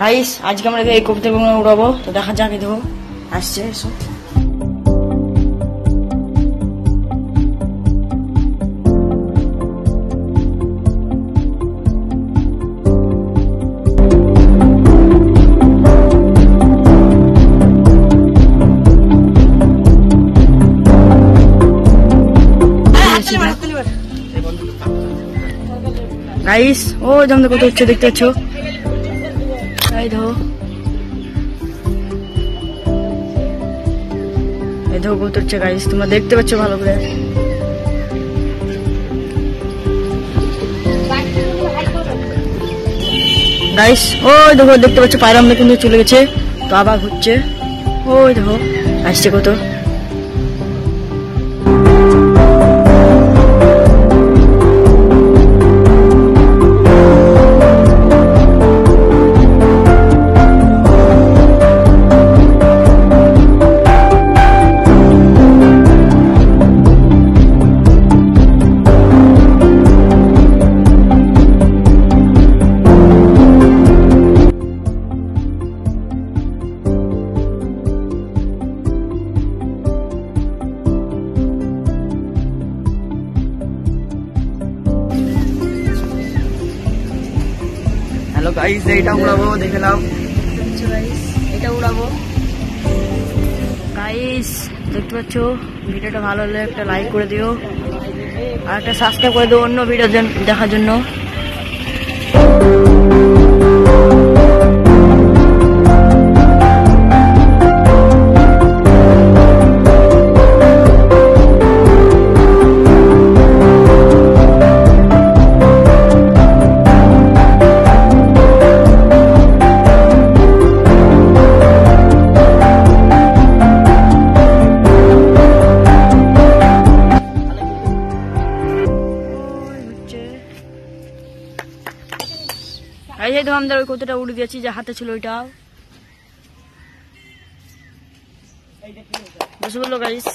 Guys আজকে আমরা এই কবুতরগুলো উড়াবো, তো দেখা যাক। দেখো আসছে, এসো। গাইস ও যেমন কত উচ্চ দেখতে পাচ্ছ, এই দেখো এই দেখো কত উচ্চ গাইস, তোমরা দেখতে পাচ্ছ ভালো করে। গাইস ওই দেখো দেখতে পাচ্ছ পায়রা আমরা কিন্তু চলে গেছে, তো আবার ঘুরছে। ওই দেখো আসছে কত। হ্যালো গাইস, এইটা উড়াবো, দেখে নাও। এটা উড়াবো গাইস, দেখতে পাচ্ছ। ভিডিওটা ভালো হলে একটা লাইক করে দিও আর একটা সাবস্ক্রাইব করে দিও অন্য ভিডিও দেখার জন্য। এই যে আমাদের ওই কতটা উড়ে দিয়েছি, যে হাতে ছিল ওইটা বসে বললো গাইস।